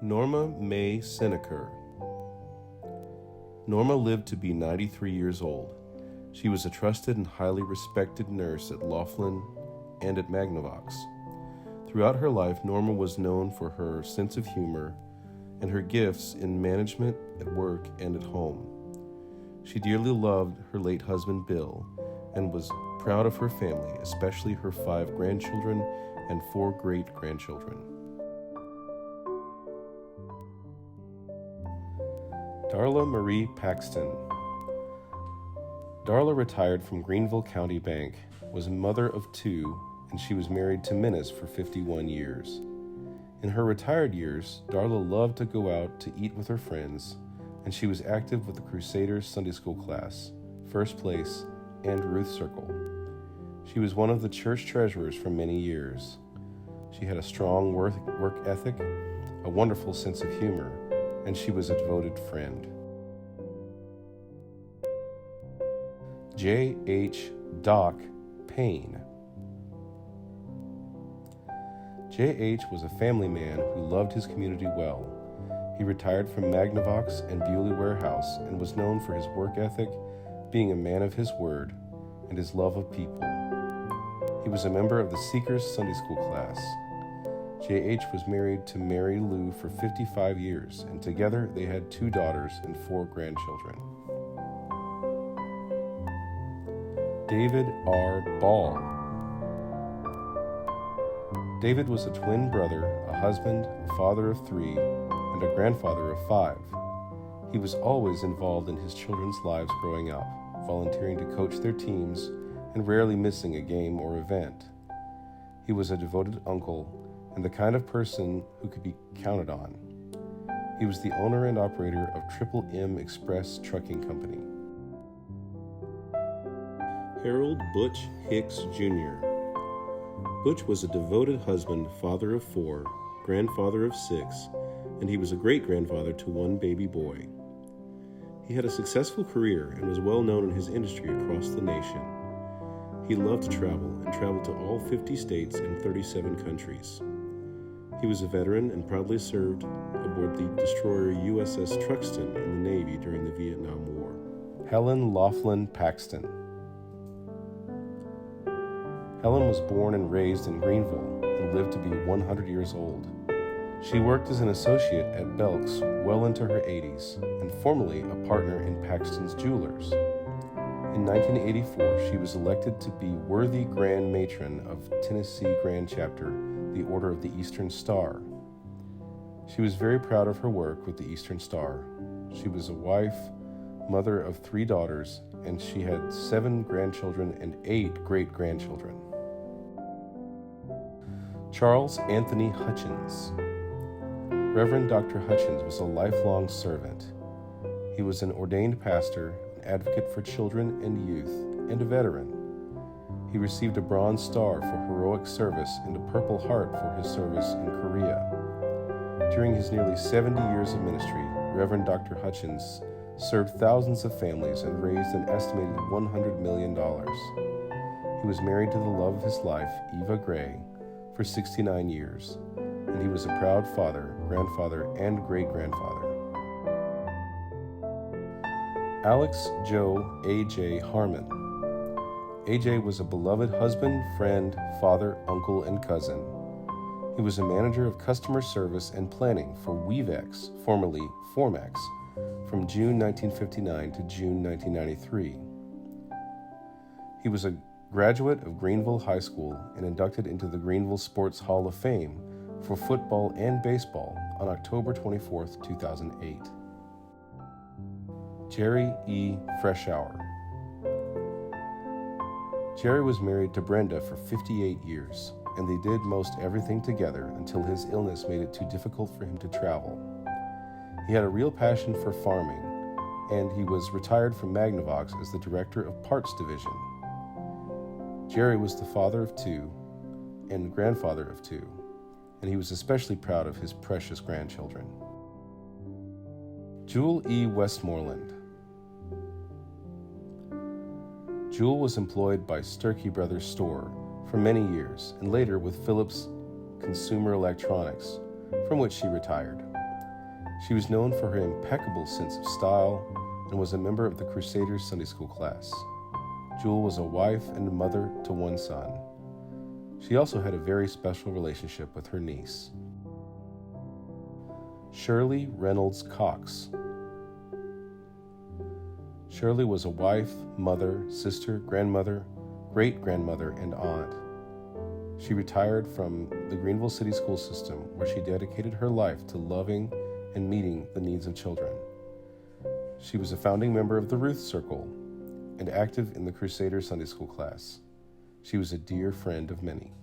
Norma May Seneker. Norma lived to be 93 years old. She was a trusted and highly respected nurse at Laughlin and at Magnavox. Throughout her life, Norma was known for her sense of humor and her gifts in management, at work, and at home. She dearly loved her late husband, Bill, and was proud of her family, especially her 5 grandchildren and 4 great-grandchildren. Darla Marie Paxton. Darla retired from Greenville County Bank, was a mother of 2, and she was married to Minnis for 51 years. In her retired years, Darla loved to go out to eat with her friends, and she was active with the Crusaders Sunday School class, First Place, and Ruth Circle. She was one of the church treasurers for many years. She had a strong work ethic, a wonderful sense of humor, and she was a devoted friend. J.H. Doc Payne. J.H. was a family man who loved his community well. He retired from Magnavox and Bewley Warehouse and was known for his work ethic, being a man of his word, and his love of people. He was a member of the Seekers Sunday School class. J.H. was married to Mary Lou for 55 years, and together they had 2 daughters and 4 grandchildren. David R. Ball. David was a twin brother, a husband, a father of 3, and a grandfather of 5. He was always involved in his children's lives growing up, volunteering to coach their teams and rarely missing a game or event. He was a devoted uncle and the kind of person who could be counted on. He was the owner and operator of Triple M Express Trucking Company. Harold Butch Hicks, Jr. Butch was a devoted husband, father of 4, grandfather of 6, and he was a great-grandfather to 1 baby boy. He had a successful career and was well known in his industry across the nation. He loved to travel and traveled to all 50 states and 37 countries. He was a veteran and proudly served aboard the destroyer USS Truxtun in the Navy during the Vietnam War. Helen Laughlin Paxton. Helen was born and raised in Greenville and lived to be 100 years old. She worked as an associate at Belk's well into her 80s and formerly a partner in Paxton's Jewelers. In 1984, she was elected to be Worthy Grand Matron of Tennessee Grand Chapter, the Order of the Eastern Star. She was very proud of her work with the Eastern Star. She was a wife, mother of 3 daughters, and she had 7 grandchildren and 8 great-grandchildren. Charles Anthony Hutchins. Reverend Dr. Hutchins was a lifelong servant. He was an ordained pastor, an advocate for children and youth, and a veteran. He received a Bronze Star for heroic service and a Purple Heart for his service in Korea. During his nearly 70 years of ministry, Reverend Dr. Hutchins served thousands of families and raised an estimated $100 million. He was married to the love of his life, Eva Gray, for 69 years, and he was a proud father, grandfather, and great-grandfather. Alex Joe A.J. Harmon. A.J. was a beloved husband, friend, father, uncle, and cousin. He was a manager of customer service and planning for Weavex, formerly Formax, from June 1959 to June 1993. He was a graduate of Greenville High School and inducted into the Greenville Sports Hall of Fame for football and baseball on October 24, 2008. Jerry E. Freshour. Jerry was married to Brenda for 58 years, and they did most everything together until his illness made it too difficult for him to travel. He had a real passion for farming, and he was retired from Magnavox as the director of Parts Division. Jerry was the father of 2 and grandfather of 2, and he was especially proud of his precious grandchildren. Jewel E. Westmoreland. Jewel was employed by Sturkey Brothers Store for many years and later with Philips Consumer Electronics, from which she retired. She was known for her impeccable sense of style and was a member of the Crusaders Sunday School class. Jewel was a wife and mother to one son. She also had a very special relationship with her niece. Shirley Reynolds Cox. Shirley was a wife, mother, sister, grandmother, great-grandmother, and aunt. She retired from the Greenville City School System, where she dedicated her life to loving and meeting the needs of children. She was a founding member of the Ruth Circle and active in the Crusaders Sunday School class. She was a dear friend of many.